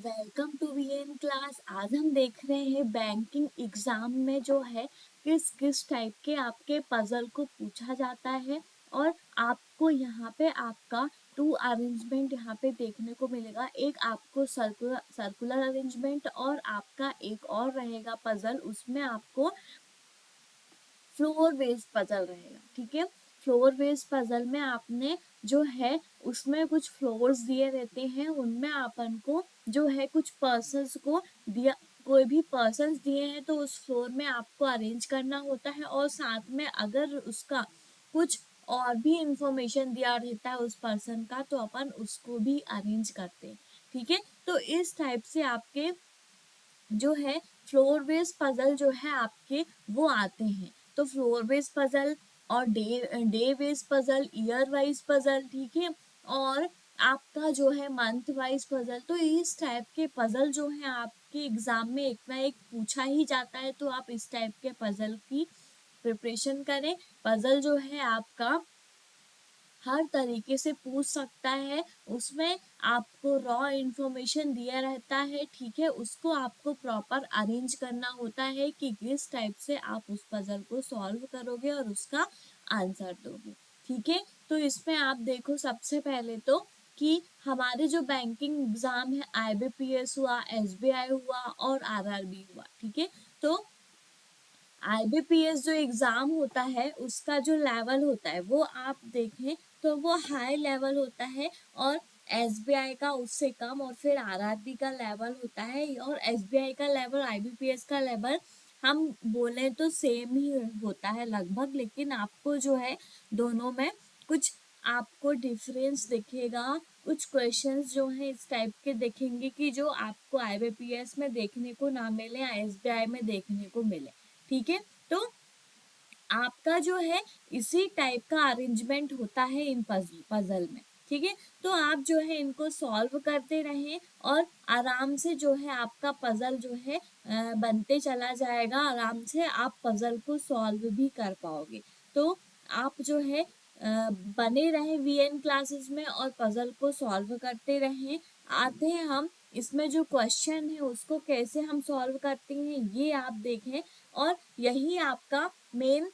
Welcome to VN class. आज हम देख रहे हैं बैंकिंग एग्जाम में जो है किस किस टाइप के आपके पजल को पूछा जाता है। और आपको यहाँ पे आपका टू अरेंजमेंट यहाँ पे देखने को मिलेगा। एक आपको सर्कुलर अरेंजमेंट और आपका एक और रहेगा पजल, उसमें आपको फ्लोर बेस्ड पजल रहेगा। ठीक है, फ्लोर बेस्ड पजल में आपने जो है उसमें कुछ फ्लोर्स दिए रहते हैं, उनमें अपन को जो है कुछ पर्सन्स को दिया, कोई भी पर्सन्स दिए हैं तो उस फ्लोर में आपको अरेंज करना होता है। और साथ में अगर उसका कुछ और भी इंफॉर्मेशन दिया रहता है उस पर्सन का तो अपन उसको भी अरेंज करते हैं। ठीक है, तो इस टाइप से आपके जो है फ्लोर बेस्ड पजल जो है आपके वो आते हैं। तो फ्लोर बेस्ड पजल और day based puzzle, year wise puzzle, ठीक है, और आपका जो है मंथ वाइज पजल। तो इस टाइप के पजल जो है आपके एग्जाम में एक ना एक पूछा ही जाता है, तो आप इस टाइप के पजल की प्रिपरेशन करें। पजल जो है आपका हर तरीके से पूछ सकता है, उसमें आपको रॉ इंफॉर्मेशन दिया रहता है। ठीक है, उसको आपको प्रॉपर अरेंज करना होता है कि किस टाइप से आप उस पजल को सॉल्व करोगे और उसका आंसर दोगे। ठीक है, तो इसमें आप देखो सबसे पहले तो कि हमारे जो बैंकिंग एग्जाम है, आईबीपीएस हुआ, एसबीआई हुआ और आरआरबी हुआ। ठीक है, तो आईबीपीएस जो एग्जाम होता है उसका जो लेवल होता है वो आप देखें तो वो हाई लेवल होता है, और एसबीआई का उससे कम, और फिर आरआरबी का लेवल होता है, और एसबीआई का लेवल आईबीपीएस का लेवल हम बोले तो सेम ही होता है लगभग। लेकिन आपको जो है दोनों में कुछ आपको डिफरेंस दिखेगा। कुछ क्वेश्चंस जो है इस टाइप के देखेंगे कि जो आपको आईबीपीएस में देखने को ना मिले या एसबीआई में देखने को मिले। ठीक है, तो आपका जो है इसी टाइप का अरेंजमेंट होता है इन पजल में। ठीक है, तो आप जो है इनको सॉल्व करते रहें और आराम से जो है आपका पजल जो है बनते चला जाएगा। आराम से आप पजल को सॉल्व भी कर पाओगे। तो आप जो है बने रहें वीएन क्लासेस में और पजल को सॉल्व करते रहें। आते हैं हम इसमें जो क्वेश्चन है उसको कैसे हम सॉल्व करते हैं ये आप देखें, और यही आपका मेन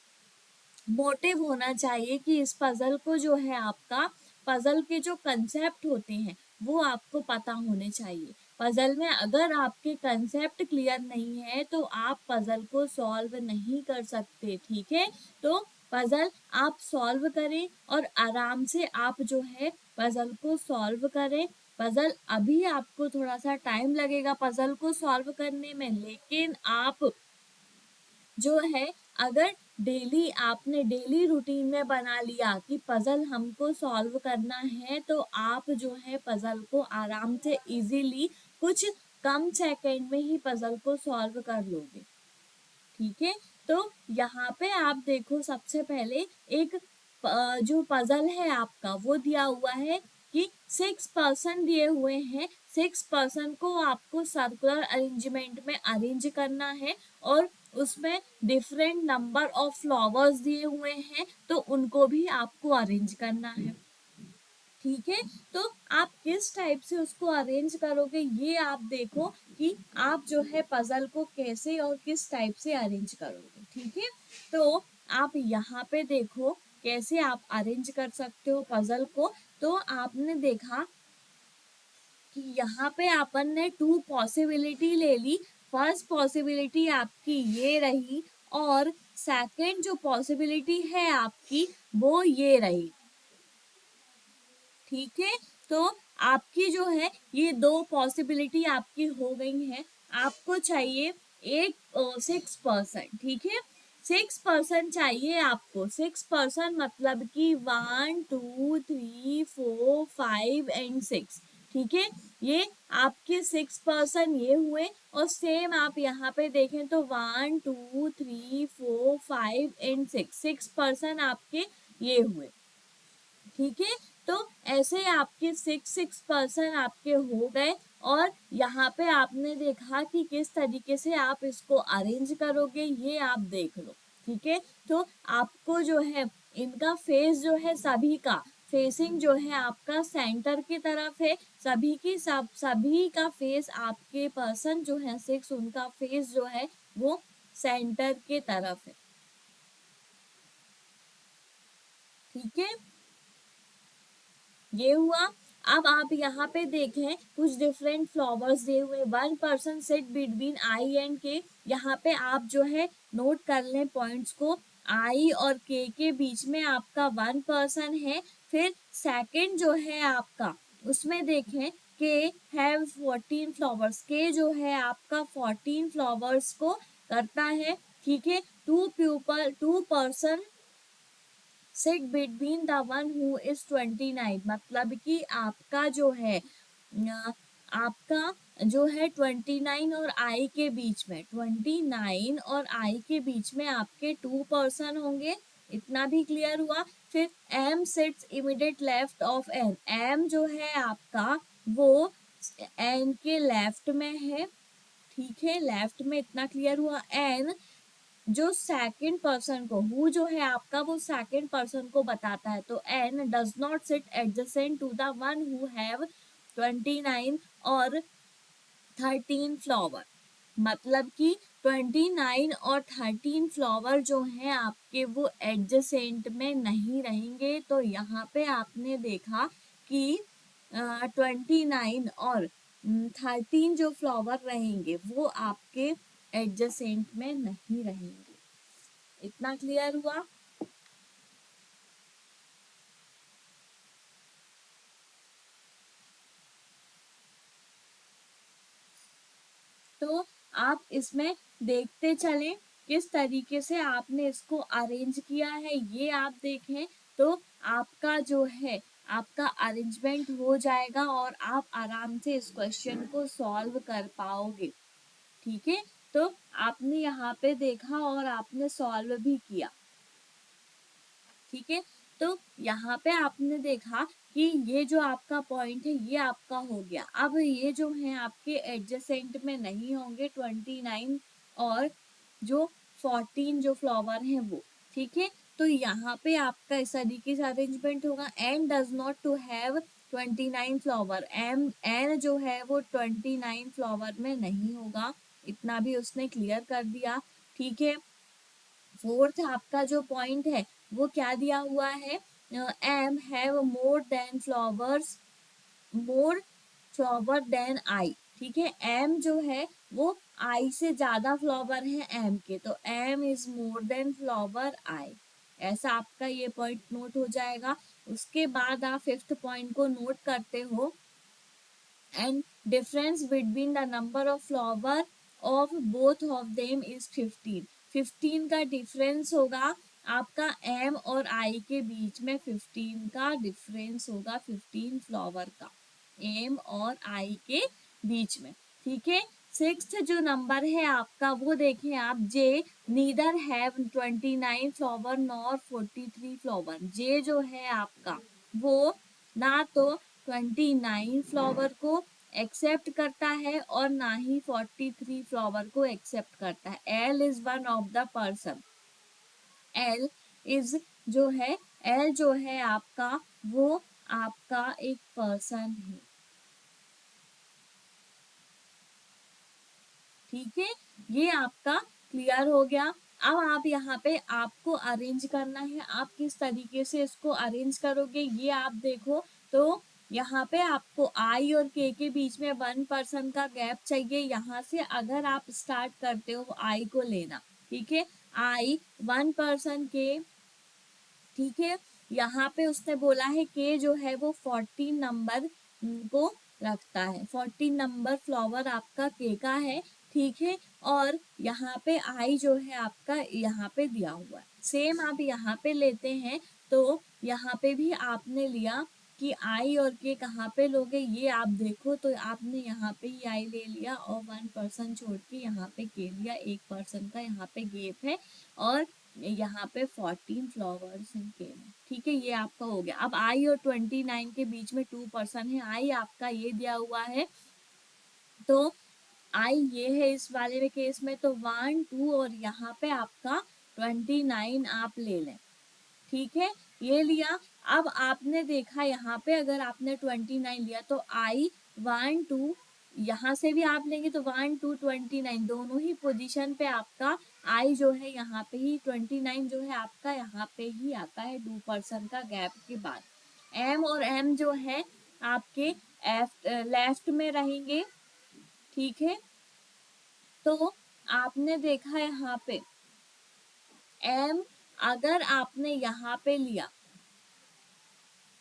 मोटिव होना चाहिए कि इस पजल को जो है आपका पजल के जो कंसेप्ट होते हैं वो आपको पता होने चाहिए। पजल में अगर आपके कंसेप्ट क्लियर नहीं है तो आप पजल को सॉल्व नहीं कर सकते। ठीक है, तो पजल आप सॉल्व करें और आराम से आप जो है पजल को सॉल्व करें। पजल अभी आपको थोड़ा सा टाइम लगेगा पजल को सॉल्व करने में, लेकिन आप जो है अगर डेली आपने डेली रूटीन में बना लिया कि पजल हमको सॉल्व करना है तो आप जो है पजल को आराम से इजीली कुछ कम सेकंड में ही पजल को सॉल्व कर लोगे। ठीक है, तो यहाँ पे आप देखो सबसे पहले एक जो पजल है आपका वो दिया हुआ है कि 6 पर्सन दिए हुए हैं। 6 पर्सन को आपको सर्कुलर अरेंजमेंट में अरेंज करना है, और उसमें डिफरेंट नंबर ऑफ फ्लावर्स दिए हुए हैं तो उनको भी आपको अरेंज करना है। ठीक है, तो आप किस टाइप से उसको अरेंज करोगे ये आप देखो कि आप जो है पजल को कैसे और किस टाइप से अरेंज करोगे। ठीक है, तो आप यहाँ पे देखो कैसे आप अरेंज कर सकते हो पजल को। तो आपने देखा कि यहाँ पे अपन ने 2 पॉसिबिलिटी ले ली। फर्स्ट पॉसिबिलिटी आपकी ये रही और सेकंड जो पॉसिबिलिटी है आपकी वो ये रही। ठीक है, तो आपकी जो है ये 2 पॉसिबिलिटी आपकी हो गई हैं। आपको चाहिए एक 6 पर्सन। ठीक है, 6 पर्सन चाहिए आपको। 6 पर्सन मतलब कि 1 2 3 4 5 एंड 6। ठीक है, ये आपके 6 पर्सन ये हुए, और सेम आप यहाँ पे देखें तो 1 2 3 4 5 एंड 6, 6 पर्सन आपके ये हुए। ठीक है, तो ऐसे आपके 6 पर्सन आपके हो गए, और यहाँ पे आपने देखा कि किस तरीके से आप इसको अरेंज करोगे ये आप देख लो। ठीक है, तो आपको जो है इनका फेस जो है सभी का फेसिंग जो है आपका सेंटर की तरफ है, सभी का फेस, आपके पर्सन जो है 6 उनका फेस जो है वो सेंटर के तरफ है। ठीक है, ये हुआ। अब आप यहाँ पे देखें कुछ डिफरेंट फ्लावर्स दिए हुए, 1 person sit between I and के। यहाँ पे आप जो है नोट कर लें पॉइंट्स को, आई और के बीच में आपका 1 पर्सन है। फिर सेकंड जो है आपका, उसमें देखें के हैव 14 फ्लावर्स, के जो है आपका 14 फ्लावर्स को करता है। ठीक है, 2 person sit between the one who is 29, मतलब कि आपका जो है आपका जो है 29 और आई के बीच में, 29 और आई के बीच में आपके 2 पर्सन होंगे। इतना भी क्लियर हुआ। फिर M sits immediate left of N, M जो है आपका वो एन के लेफ्ट में है। ठीक है, लेफ्ट में, इतना क्लियर हुआ। एन जो सेकंड पर्सन को, हु जो है आपका वो सेकंड पर्सन को बताता है, तो N does not sit adjacent to the one who have 29 और 13 फ्लावर, मतलब कि 29 और 13 फ्लावर जो हैं आपके वो एडजेसेंट में नहीं रहेंगे। तो यहाँ पे आपने देखा कि 29 और 13 जो फ्लावर रहेंगे वो आपके एडजेसेंट में नहीं रहेंगे। इतना क्लियर हुआ। तो आप इसमें देखते चलें किस तरीके से आपने इसको अरेंज किया है, ये आप देखें तो आपका जो है आपका अरेंजमेंट हो जाएगा और आप आराम से इस क्वेश्चन को सॉल्व कर पाओगे। ठीक है, तो आपने यहाँ पे देखा और आपने सॉल्व भी किया। ठीक है, तो यहाँ पे आपने देखा कि ये जो आपका पॉइंट है ये आपका हो गया। अब ये जो है आपके एडजेसेंट में नहीं होंगे 29 और जो 14 जो फ्लावर हैं वो। ठीक है, तो यहाँ पे आपका इस तरीके से अरेंजमेंट होगा। N does not to have 29 flower, M N जो है वो 29 फ्लावर में नहीं होगा, इतना भी उसने क्लियर कर दिया। ठीक है, फोर्थ आपका जो पॉइंट है वो क्या दिया हुआ है, M have more than flowers, more flower than I. ठीक है, एम जो है वो आई से ज्यादा फ्लावर है एम के, तो M is more than flower I. ऐसा आपका ये पॉइंट नोट हो जाएगा। उसके बाद आप फिफ्थ पॉइंट को नोट करते हो, and difference between the number of flower of both of them is 15, 15 का डिफरेंस होगा आपका एम और आई के बीच में, 15 का डिफरेंस होगा, 15 फ्लावर का एम और आई के बीच में। ठीक है, सिक्स्थ जो नंबर है आपका वो देखें आप, J neither have 29 flower nor 43 flower, J जो है आपका वो ना तो 29 फ्लावर को एक्सेप्ट करता है और ना ही 43 फ्लावर को एक्सेप्ट करता है। L is one of the person, L is जो है, एल जो है आपका वो आपका एक पर्सन है। ठीक है, ये आपका क्लियर हो गया। अब आप यहाँ पे आपको अरेंज करना है, आप किस तरीके से इसको अरेंज करोगे ये आप देखो। तो यहाँ पे आपको आई और के बीच में 1 पर्सन का गैप चाहिए। यहाँ से अगर आप स्टार्ट करते हो आई को लेना, ठीक है, आई 1 पर्सन के। ठीक है, यहाँ पे उसने बोला है के जो है वो 14 नंबर को रखता है, 14 नंबर फ्लावर आपका के का है। ठीक है, और यहाँ पे आई जो है आपका यहाँ पे दिया हुआ है, सेम आप यहाँ पे लेते हैं। तो यहाँ पे भी आपने लिया कि आई और के कहाँ पे लोगे, ये आप देखो तो आपने यहाँ पे ही आई ले लिया और 1 पर्सन छोड़ के यहाँ पे के लिया, 1 पर्सन का यहाँ पे गैप है और यहाँ पे 14 फ्लावर्स हैं के में। ठीक है, ये आपका हो गया। अब आई और 29 के बीच में 2 पर्सन है, आई आपका ये दिया हुआ है, तो आई ये है इस वाले में केस में, तो 1 2 और यहाँ पे आपका 29 आप ले लें। ठीक है, ये लिया। अब आपने देखा यहाँ पे अगर आपने 29 लिया तो आई 1 2, यहाँ से भी आप लेंगे तो 1 2 29 दोनों ही पोजीशन पे आपका आई जो है यहाँ पे ही 29 जो है आपका यहाँ पे ही आता है 2% का गैप के बाद। एम और एम जो है आपके लेफ्ट में रहेंगे, ठीक है। तो आपने देखा यहाँ पे एम अगर आपने यहाँ पे लिया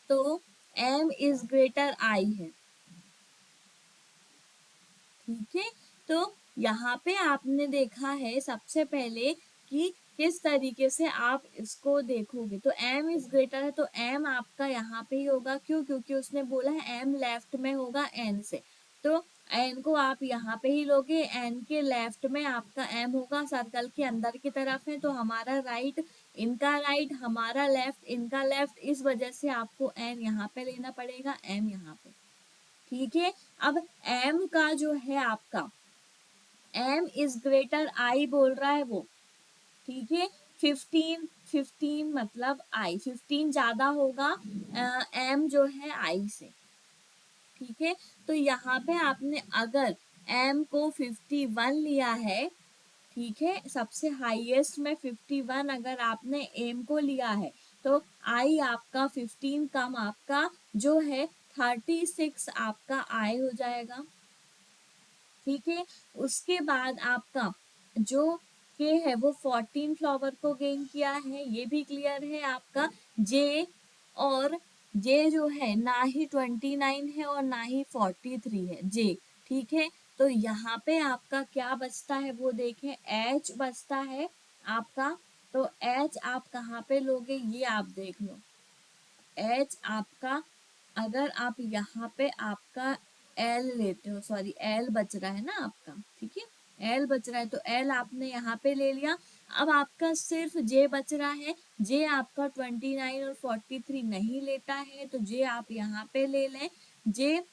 तो एम इज ग्रेटर आई है, ठीक है। तो यहाँ पे आपने देखा है सबसे पहले कि किस तरीके से आप इसको देखोगे। तो m इज ग्रेटर है तो m आपका यहाँ पे ही होगा, क्यों? क्योंकि उसने बोला है m लेफ्ट में होगा n से, तो n को आप यहाँ पे ही लोगे, n के लेफ्ट में आपका m होगा, सर्कल के अंदर की तरफ है तो हमारा राइट, इनका राइट, हमारा लेफ्ट, इनका लेफ्ट, इस वजह से आपको n यहाँ पे लेना पड़ेगा, m यहाँ पे, ठीक है। अब m का जो है आपका m इज ग्रेटर आई बोल रहा है वो, ठीक है। 15 मतलब आई 15 ज्यादा होगा m जो है आई से, ठीक है। तो यहाँ पे आपने अगर m को 51 लिया है, ठीक है, सबसे हाईएस्ट में 51 अगर आपने m को लिया है तो आई आपका 15 कम आपका जो है 36 आपका आई हो जाएगा, ठीक है। उसके बाद आपका जो के है वो 14 फ्लावर को गेन किया है, ये भी क्लियर है आपका। जे और जे जो है ना ही 29 है और ना ही 43 है जे, ठीक है। तो यहाँ पे आपका क्या बचता है वो देखें, एच बचता है आपका। तो एच आप कहाँ पे लोगे ये आप देख लो, एच आपका अगर आप यहाँ पे आपका एल लेते हो, सॉरी एल बच रहा है ना आपका, ठीक है, एल बच रहा है तो एल आपने यहाँ पे ले लिया। अब आपका सिर्फ जे बच रहा है, जे आपका 29 और 43 नहीं लेता है तो जे आप यहाँ पे ले लें। जे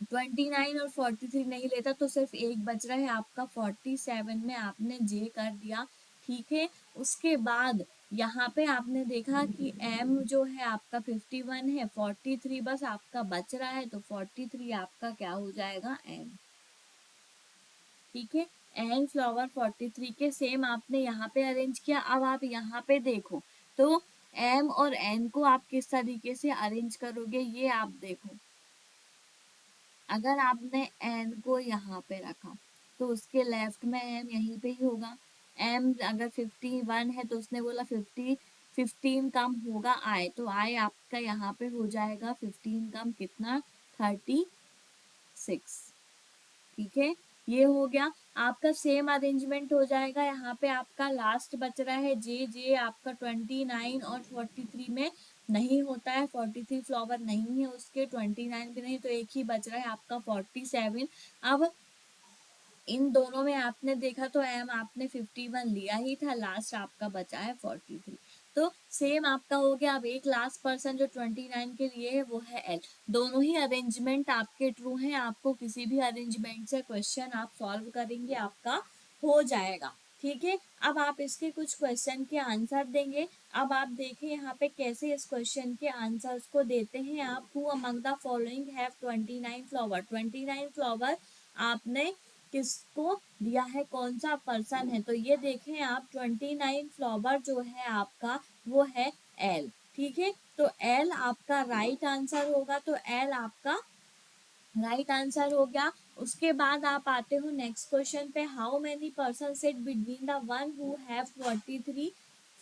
29 और 43 नहीं लेता तो सिर्फ एक बच रहा है आपका 47 में आपने जे कर दिया, ठीक है। उसके बाद यहाँ पे आपने देखा कि m जो है आपका 51 है, 43 बस आपका बच रहा है तो 43 आपका क्या हो जाएगा m, ठीक है। एन फ्लावर 43 के सेम आपने यहाँ पे अरेंज किया। अब आप यहाँ पे देखो तो m और n को आप किस तरीके से अरेंज करोगे ये आप देखो। अगर आपने n को यहाँ पे रखा तो उसके लेफ्ट में m यहीं पे ही होगा। m अगर 51 है तो उसने बोला 15 कम होगा i, तो i आपका यहाँ पे हो जाएगा 15 कम कितना 36, ठीक है। ये हो गया आपका सेम अरेंजमेंट हो जाएगा। यहाँ पे आपका लास्ट बच रहा है जे, जे आपका 29 और 43 में नहीं होता है, 43 फ्लावर नहीं है उसके, 29 भी नहीं, तो एक ही बच रहा है आपका 47। अब इन दोनों में आपने देखा तो एम आपने 51 लिया ही था, लास्ट आपका बचा है 43, तो सेम आपका हो गया। अब एक लास्ट पर्सन जो 29 के लिए है वो है एल। दोनों ही अरेंजमेंट आपके ट्रू हैं, आपको किसी भी अरेंजमेंट से क्वेश्चन आप सॉल्व करेंगे आपका हो जाएगा, ठीक है। अब आप इसके कुछ क्वेश्चन के आंसर देंगे। अब आप देखें यहाँ पे कैसे इस क्वेश्चन के आंसर्स को देते हैं आप। Who among the following have 29 flower, 29 flower आपने किसको दिया है, कौन सा पर्सन है, तो ये देखें आप 29 फ्लावर जो है आपका वो है एल, ठीक है। तो एल आपका राइट आंसर होगा, तो एल आपका राइट आंसर हो गया। उसके बाद आप आते हो नेक्स्ट क्वेश्चन पे, how many person sit between the one who have 43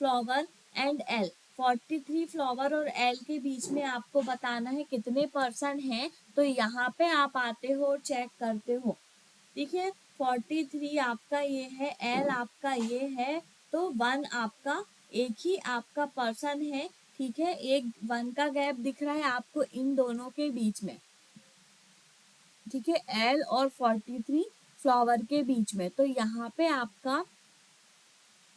flower and L. 43 flower और एल के बीच में आपको बताना है कितने पर्सन हैं, तो यहाँ पे आप आते हो और चेक करते हो, ठीक है। 43 आपका ये है, एल आपका ये है, तो वन आपका एक ही आपका पर्सन है, ठीक है। एक वन का गैप दिख रहा है आपको इन दोनों के बीच में, ठीक है, एल और 43 फ्लावर के बीच में। तो यहाँ पे आपका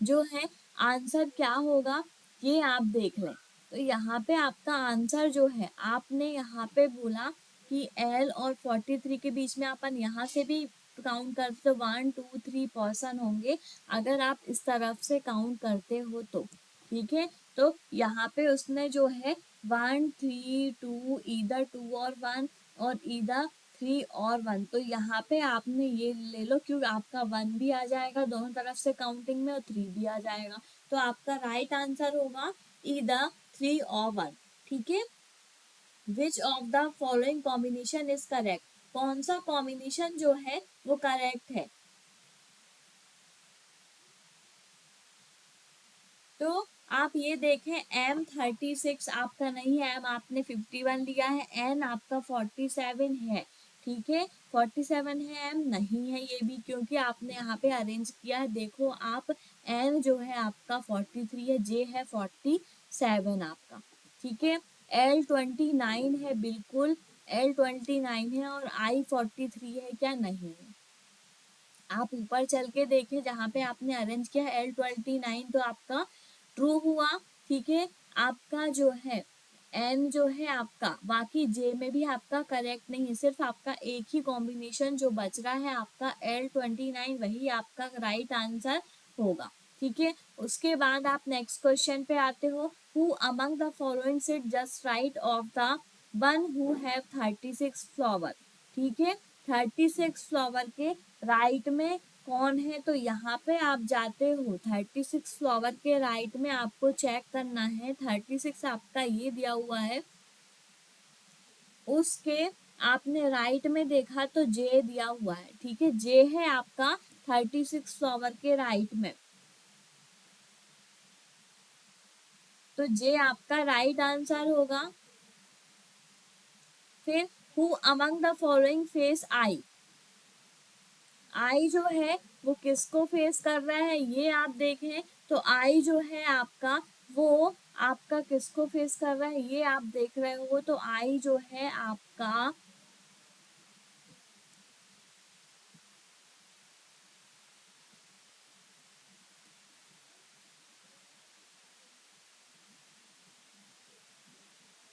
जो है आंसर क्या होगा ये आप देख लें। तो यहाँ पे आपका आंसर जो है आपने यहाँ पे बोला कि एल और 43 के बीच में अपन यहाँ से भी काउंट करते तो 1 2 3 पर्सन होंगे अगर आप इस तरफ से काउंट करते हो तो, ठीक है, तो यहाँ पे उसने जो है 1 3 2 इधर 2 और 1 और इधर 3 और 1, तो यहाँ पे आपने ये ले लो, क्योंकि आपका 1 भी आ जाएगा दोनों तरफ से काउंटिंग में और 3 भी आ जाएगा, तो आपका राइट आंसर होगा इधर 3 और 1। ठीक है, which of the following combination is correct, कौन सा कॉम्बिनेशन जो है वो करेक्ट है। तो आप ये देखें, M36 आपका नहीं है, M आपने 51 लिया है, N आपका 47 है। ठीक है, 47 है, M नहीं है ये भी, क्योंकि आपने यहाँ पे अरेंज किया है। देखो आप, N जो है आपका 43 है, J है 47 आपका। ठीक है, L29 है, बिल्कुल L29 है, और I43 है क्या, नहीं है। आप ऊपर चल के देखें जहाँ पे आपने अरेंज किया है L29, तो आपका ट्रू हुआ। ठीक है, आपका जो है एन जो है आपका, बाकी जे में भी आपका करेक्ट नहीं है, सिर्फ आपका एक ही कॉम्बिनेशन जो बच रहा है आपका L29, वही आपका राइट आंसर होगा। ठीक है, उसके बाद आप नेक्स्ट क्वेश्चन पे आते हो, who among the following sit just right of the one who have 36 flower. ठीक है, 36 फ्लावर के राइट में कौन है, तो यहाँ पे आप जाते हो 36 फ्लावर के राइट में आपको चेक करना है, 36 आपका ये दिया हुआ है, उसके आपने राइट में देखा तो जे दिया हुआ है। ठीक है, जे है आपका 36 फ्लावर के राइट में, तो जे आपका राइट आंसर होगा। फिर who among the following face I, I जो है वो किसको फेस कर रहा है, ये आप देखें तो आई जो है आपका, वो आपका किसको फेस कर रहा है ये आप देख रहे हो, तो आई जो है आपका,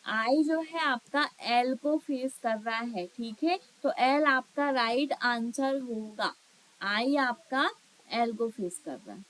आई जो है आपका एल को फेस कर रहा है। ठीक है, तो एल आपका राइट आंसर होगा, आई आपका एल को फेस कर रहा है।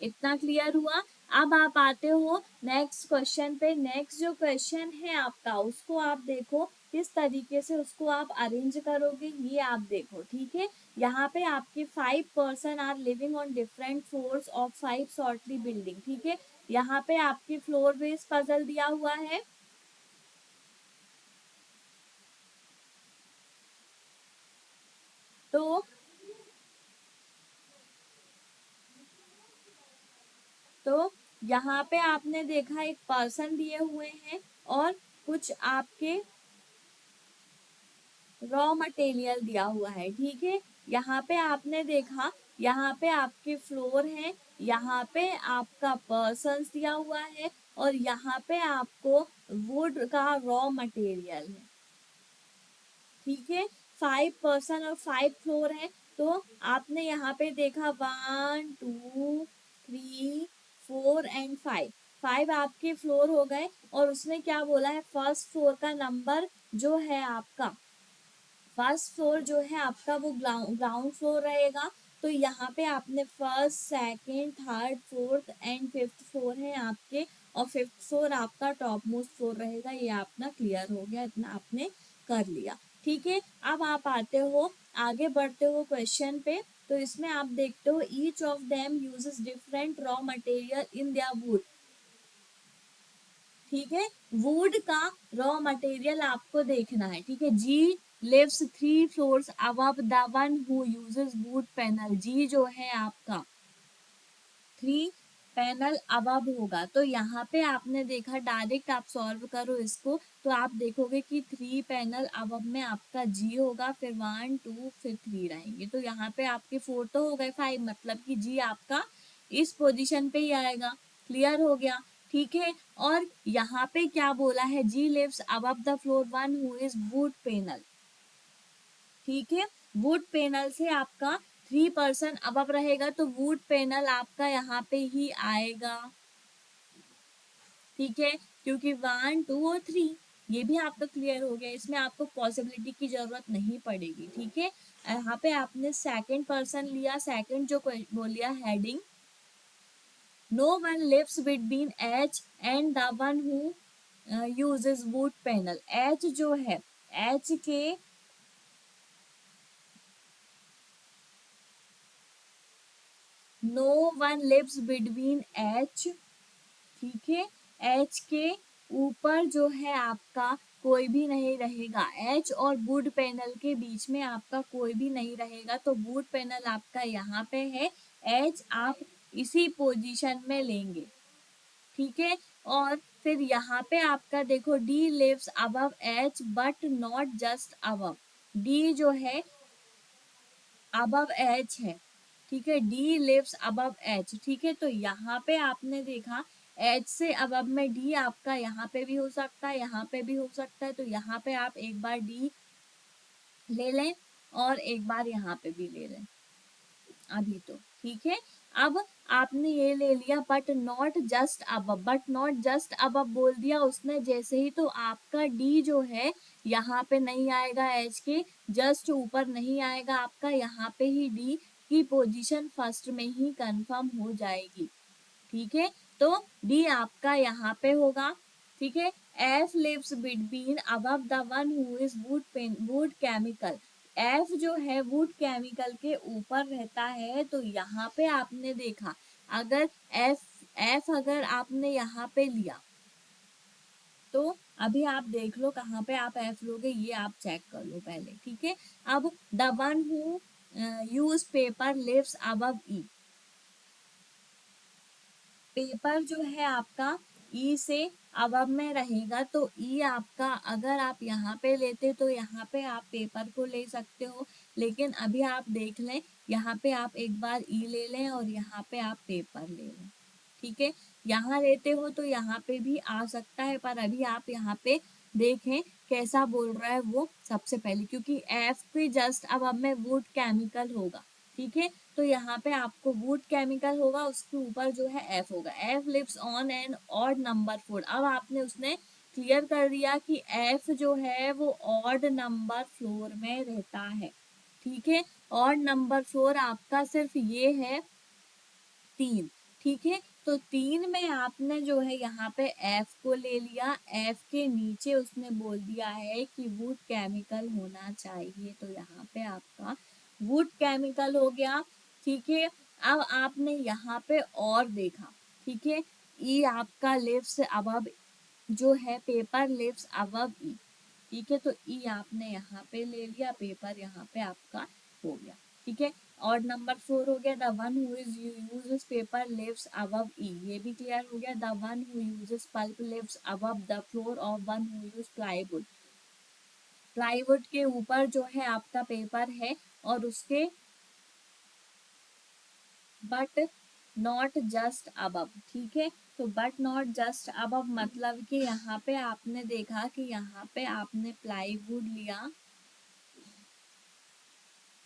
इतना क्लियर हुआ। अब आप आते हो नेक्स्ट क्वेश्चन पे। नेक्स्ट जो क्वेश्चन है आपका, उसको आप देखो किस तरीके से उसको आप अरेंज करोगे, ये आप देखो। ठीक है, यहाँ पे आपके 5 person are living on different floors of 5 storey building. ठीक है, यहाँ पे आपके फ्लोर बेस्ड पजल दिया हुआ है, तो यहाँ पे आपने देखा एक पर्सन दिए हुए हैं और कुछ आपके रॉ मटेरियल दिया हुआ है। ठीक है, यहाँ पे आपने देखा, यहाँ पे आपके फ्लोर है, यहाँ पे आपका पर्सन्स दिया हुआ है, और यहाँ पे आपको वुड का रॉ मटेरियल है। ठीक है, 5 पर्सन और 5 फ्लोर है, तो आपने यहाँ पे देखा 1 2 3 4 एंड 5, 5 आपके फ्लोर हो गए, और उसने क्या बोला है, फर्स्ट फ्लोर का नंबर जो है आपका, फर्स्ट फ्लोर जो है आपका वो ग्राउंड फ्लोर रहेगा, तो यहाँ पे आपने first second third fourth and fifth floor है आपके, और फिफ्थ फ्लोर आपका टॉप मोस्ट फ्लोर रहेगा। ये अपना क्लियर हो गया, इतना आपने कर लिया। ठीक है, अब आप आते हो, आगे बढ़ते हो क्वेश्चन पे, तो इसमें आप देखते हो each of them uses different raw material in their would. ठीक है, वुड का रॉ मटेरियल आपको देखना है। ठीक है, G lives 3 floors above the one who uses wood panel, G जो है आपका 3 पैनल अबव होगा, तो यहाँ पे आपने देखा, डायरेक्ट आप सॉल्व करो इसको, तो आप देखोगे कि 3 पैनल अबव में आपका जी होगा, फिर 1 2 फिर 3 रहेंगे, तो यहाँ पे आपके 4 तो हो गए, 5 मतलब कि जी आपका इस पोजीशन पे ही आएगा। क्लियर हो गया। ठीक है, और यहाँ पे क्या बोला है, G lives above the floor one who is wood panel. ठीक है, वुड पैनल से आपका 3 पर्सन अबव रहेगा, तो वुड पैनल आपका यहाँ पे ही आएगा। ठीक है, क्योंकि 1 2 और 3 ये भी आपका क्लियर हो गया, इसमें आपको पॉसिबिलिटी की जरूरत नहीं पड़ेगी। ठीक है, यहाँ पे आपने सेकंड पर्सन लिया, सेकंड जो वो लिया heading, no one lives between H and the one who uses wood panel. H जो है, एच के no one lives between H, ठीक है, एच के ऊपर जो है आपका कोई भी नहीं रहेगा, एच और वुड पैनल के बीच में आपका कोई भी नहीं रहेगा, तो वुड पैनल आपका यहाँ पे है, एच आप इसी पोजीशन में लेंगे, ठीक है। और फिर यहाँ पे आपका देखो D lives above H but not just above, D जो है अबव एच है, ठीक है, डी लिव्स अबव एच, ठीक है। तो यहाँ पे आपने देखा एच से अबव में डी आपका यहाँ पे भी हो सकता है, यहाँ पे भी हो सकता है, तो यहाँ पे आप एक बार डी ले लें और एक बार यहाँ पे भी ले लें अभी तो, ठीक है। अब आपने ये ले लिया but not just above, but not just above बोल दिया उसने जैसे ही, तो आपका डी जो है यहाँ पे नहीं आएगा, एच के जस्ट ऊपर नहीं आएगा आपका, यहाँ पे ही डी की पोजीशन फर्स्ट में ही कंफर्म हो जाएगी, ठीक है। तो डी आपका यहाँ पे होगा, ठीक है। F lives between above the one who is wood chemical, F जो है वुड केमिकल के ऊपर रहता है, तो यहाँ पे आपने देखा अगर एफ एफ अगर आपने यहाँ पे लिया तो अभी आप देख लो कहाँ पे आप एफ लोगे, ये आप चेक कर लो पहले, ठीक है। अब the one who use paper lives above E, paper जो है आपका ई से अबव में रहेगा, तो ई आपका अगर आप यहाँ पे लेते तो यहाँ पे आप पेपर को ले सकते हो, लेकिन अभी आप देख लें यहाँ पे आप एक बार ई ले लें और यहाँ पे आप पेपर ले लें, ठीक है। यहाँ लेते हो तो यहाँ पे भी आ सकता है, पर अभी आप यहाँ पे देखें कैसा बोल रहा है वो सबसे पहले, क्योंकि एफ पे जस्ट अब में वुड केमिकल होगा, ठीक है। तो यहाँ पे आपको वुड केमिकल होगा, उसके ऊपर जो है एफ होगा, F lives on an odd number 4। अब आपने उसने क्लियर कर दिया कि एफ जो है वो ऑड नंबर फ्लोर में रहता है, ठीक है। ऑड नंबर फ्लोर आपका सिर्फ ये है 3, ठीक है। तो 3 में आपने जो है यहाँ पे एफ को ले लिया, एफ के नीचे उसने बोल दिया है कि वुड केमिकल होना चाहिए, तो यहाँ पे आपका वुड केमिकल हो गया, ठीक है। अब आपने यहाँ पे और देखा, ठीक है, ई आपका लिव्स अबव जो है पेपर लिव्स अबव ई, ठीक है। तो ई आपने यहाँ पे ले लिया, पेपर यहाँ पे आपका हो गया, ठीक है। और नंबर 4 हो गया the one who is uses paper lives above E, ये भी क्लियर हो गया। The one who uses pulp lives above the floor of one who use plywood, plywood के ऊपर जो है आपका पेपर है और उसके बट नॉट जस्ट अबव, ठीक है। तो बट नॉट जस्ट अबव मतलब कि यहाँ पे आपने देखा कि यहाँ पे आपने प्लाईवुड लिया,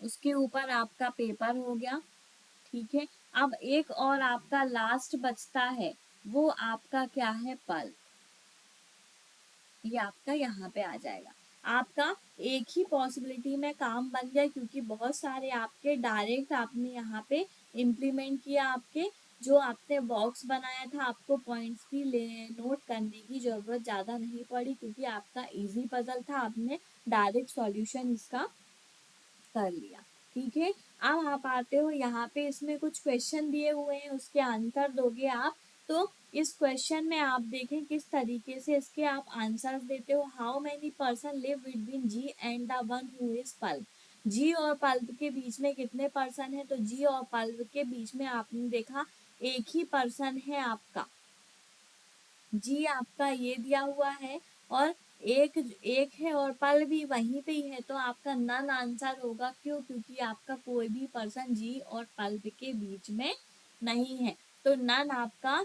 उसके ऊपर आपका पेपर हो गया, ठीक है। अब एक और आपका लास्ट बचता है, वो आपका क्या है, पल्प, ये आपका यहाँ पे आ जाएगा। आपका एक ही पॉसिबिलिटी में काम बन गया, क्योंकि बहुत सारे आपके डायरेक्ट आपने यहाँ पे इम्प्लीमेंट किया, आपके जो आपने बॉक्स बनाया था आपको पॉइंट्स भी ले नोट करने की जरूरत ज़्यादा नहीं पड़ी, क्योंकि आपका इजी पजल था, आपने डायरेक्ट सॉल्यूशन इसका कर लिया, ठीक है। अब आप आते हो यहाँ पे, इसमें कुछ क्वेश्चन दिए हुए हैं, उसके आंसर दोगे आप। तो इस क्वेश्चन में आप देखें किस तरीके से इसके आप आंसर्स देते हो। How many person live between G and the one who is pulp, G और पल्प के बीच में कितने पर्सन है, तो जी और पल्प के बीच में आपने देखा एक ही पर्सन है आपका, जी आपका ये दिया हुआ है, और एक एक है और पल भी वहीं पे ही है, तो आपका नन आंसर होगा, क्यों, क्योंकि आपका कोई भी पर्सन जी और पल्प के बीच में नहीं है, तो नन आपका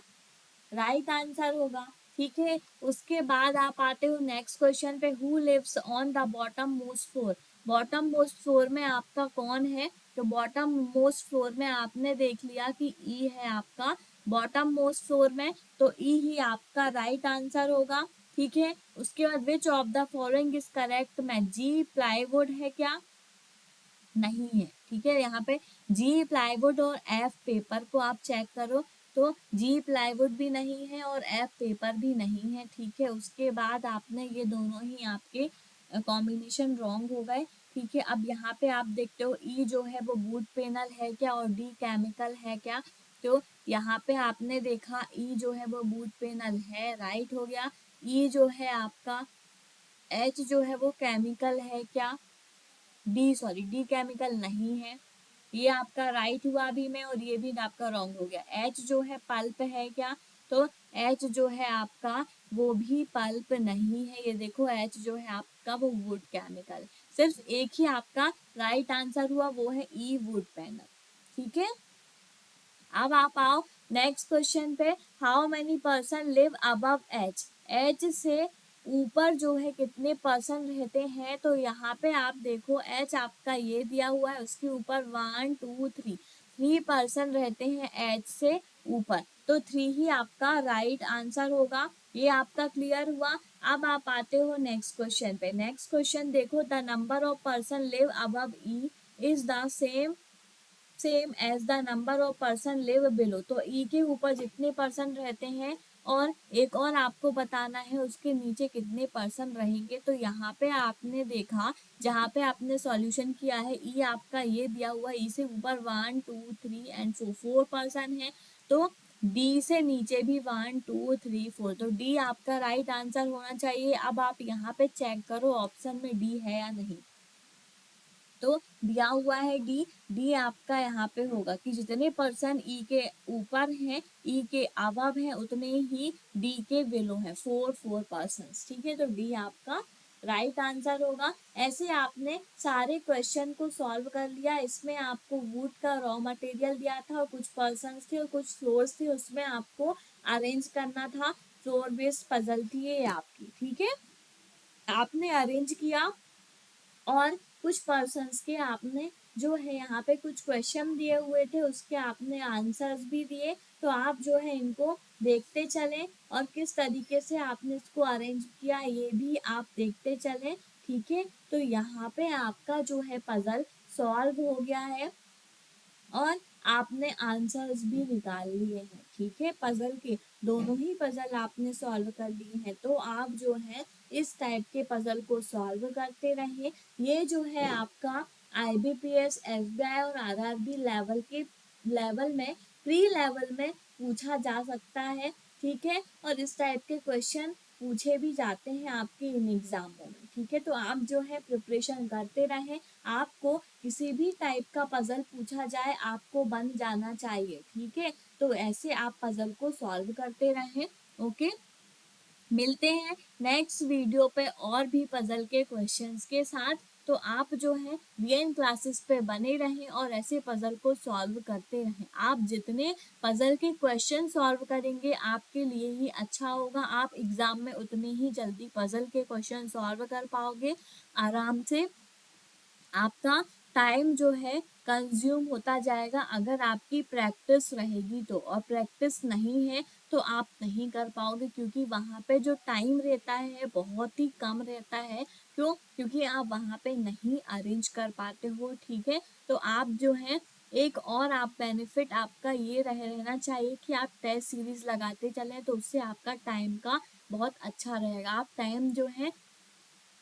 राइट आंसर होगा, ठीक है। उसके बाद आप आते हो नेक्स्ट क्वेश्चन पे, who lives on the bottom most floor, bottom most floor में आपका कौन है, तो बॉटम मोस्ट फ्लोर में आपने देख लिया कि ई है आपका बॉटम मोस्ट फ्लोर में, तो ई ही आपका राइट आंसर होगा, ठीक है। उसके बाद which of the following is correct में, जी प्लाईवुड है क्या, नहीं है। ठीक है, यहाँ पे जी प्लाईवुड और एफ पेपर को आप चेक करो तो जी प्लाईवुड भी नहीं है और एफ पेपर भी नहीं है। ठीक है, उसके बाद आपने ये दोनों ही आपके कॉम्बिनेशन रॉन्ग हो गए। ठीक है, अब यहाँ पे आप देखते हो ई जो है वो वुड पैनल है क्या और डी केमिकल है क्या। तो यहाँ पे आपने देखा ई जो है वो वुड पैनल है, राइट हो गया। ई जो है आपका, एच जो है वो केमिकल है क्या, डी केमिकल नहीं है। ये आपका राइट हुआ अभी में और ये भी आपका रॉन्ग हो गया। एच जो है पल्प है क्या, तो एच जो है आपका वो भी पल्प नहीं है। ये देखो एच जो है आपका वो वुड केमिकल। सिर्फ एक ही आपका राइट आंसर हुआ, वो है ई वुड पैनल। ठीक है, अब आप आओ नेक्स्ट क्वेश्चन पे। How many person live above H, H से ऊपर जो है कितने पर्सन रहते हैं। तो यहाँ पे आप देखो एच आपका ये दिया हुआ है, उसके ऊपर 1 2 3 पर्सन रहते हैं एच से ऊपर, तो 3 ही आपका राइट आंसर होगा। ये आपका क्लियर हुआ। अब आप आते हो नेक्स्ट क्वेश्चन पे। नेक्स्ट क्वेश्चन देखो, the number of person live above E is the same as the number of person live below. तो ई के ऊपर जितने पर्सन रहते हैं और एक और आपको बताना है उसके नीचे कितने पर्सन रहेंगे। तो यहाँ पे आपने देखा, जहाँ पे आपने सॉल्यूशन किया है, ई आपका ये दिया हुआ है, ई से ऊपर 1 2 3 एंड 4 पर्सन है। तो डी से नीचे भी 1 2 3 4, तो डी आपका राइट आंसर होना चाहिए। अब आप यहाँ पे चेक करो ऑप्शन में डी है या नहीं। तो दिया हुआ है डी, डी आपका यहाँ पे होगा कि जितने पर्सन ई के ऊपर हैं, ई के अबव हैं, उतने ही डी के बिलो हैं, 4 पर्सन। ठीक है, तो डी आपका राइट आंसर होगा। ऐसे आपने सारे क्वेश्चन को सॉल्व कर लिया। इसमें आपको वुड का रॉ मटेरियल दिया था और कुछ पर्सन थे और कुछ फ्लोर्स थे, उसमें आपको अरेंज करना था। फ्लोर बेस्ड पजल थी ये आपकी। ठीक है, आपने अरेंज किया और कुछ पर्सन्स के आपने जो है यहाँ पे कुछ क्वेश्चन दिए हुए थे, उसके आपने आंसर्स भी दिए। तो आप जो है इनको देखते चलें और किस तरीके से आपने इसको अरेंज किया ये भी आप देखते चलें। ठीक है, तो यहाँ पे आपका जो है पजल सॉल्व हो गया है और आपने आंसर्स भी निकाल लिए हैं। ठीक है, पजल के दोनों ही पजल आपने सॉल्व कर लिए हैं। तो आप जो है इस टाइप के पजल को सॉल्व करते रहें। ये जो है आपका आईबीपीएस, एसबीआई और आरआरबी लेवल में, प्री लेवल में पूछा जा सकता है। ठीक है, और इस टाइप के क्वेश्चन पूछे भी जाते हैं आपके इन एग्जामों में। ठीक है, तो आप जो है प्रिपरेशन करते रहें। आपको किसी भी टाइप का पजल पूछा जाए आपको बन जाना चाहिए। ठीक है, तो ऐसे आप पजल को सॉल्व करते रहें। ओके, मिलते हैं नेक्स्ट वीडियो पे और भी पजल के क्वेश्चंस के साथ। तो आप जो है वीएन क्लासेस पे बने रहें और ऐसे पजल को सॉल्व करते रहें। आप जितने पजल के क्वेश्चन सॉल्व करेंगे आपके लिए ही अच्छा होगा। आप एग्जाम में उतने ही जल्दी पजल के क्वेश्चन सॉल्व कर पाओगे आराम से। आपका टाइम जो है कंज्यूम होता जाएगा अगर आपकी प्रैक्टिस रहेगी तो, और प्रैक्टिस नहीं है तो आप नहीं कर पाओगे, क्योंकि वहाँ पे जो टाइम रहता है बहुत ही कम रहता है। क्यों? क्योंकि आप वहाँ पे नहीं अरेंज कर पाते हो। ठीक है, तो आप जो है एक और आप बेनिफिट आपका ये रहना चाहिए कि आप टेस्ट सीरीज लगाते चलें, तो उससे आपका टाइम का बहुत अच्छा रहेगा। आप टाइम जो है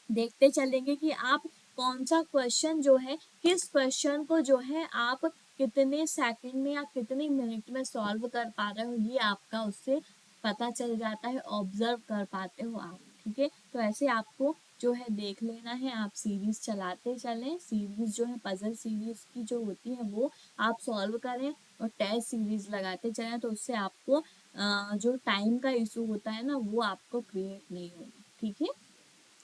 देखते चलेंगे कि आप कौन सा क्वेश्चन जो है, किस क्वेश्चन को जो है आप कितने सेकंड में या कितने मिनट में सॉल्व कर पा रहे हो, ये आपका उससे पता चल जाता है, ऑब्जर्व कर पाते हो आप। ठीक है, तो ऐसे आपको जो है देख लेना है। आप सीरीज चलाते चलें, सीरीज जो है पजल सीरीज की जो होती है वो आप सॉल्व करें और टेस्ट सीरीज लगाते चलें, तो उससे आपको जो टाइम का इशू होता है ना वो आपको क्रिएट नहीं होगा। ठीक है,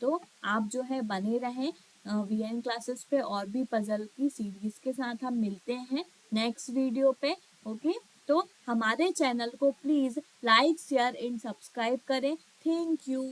तो आप जो है बने रहें वीएन क्लासेस पे, और भी पजल की सीरीज के साथ हम मिलते हैं नेक्स्ट वीडियो पे। ओके, तो हमारे चैनल को please like share and subscribe करें। Thank you.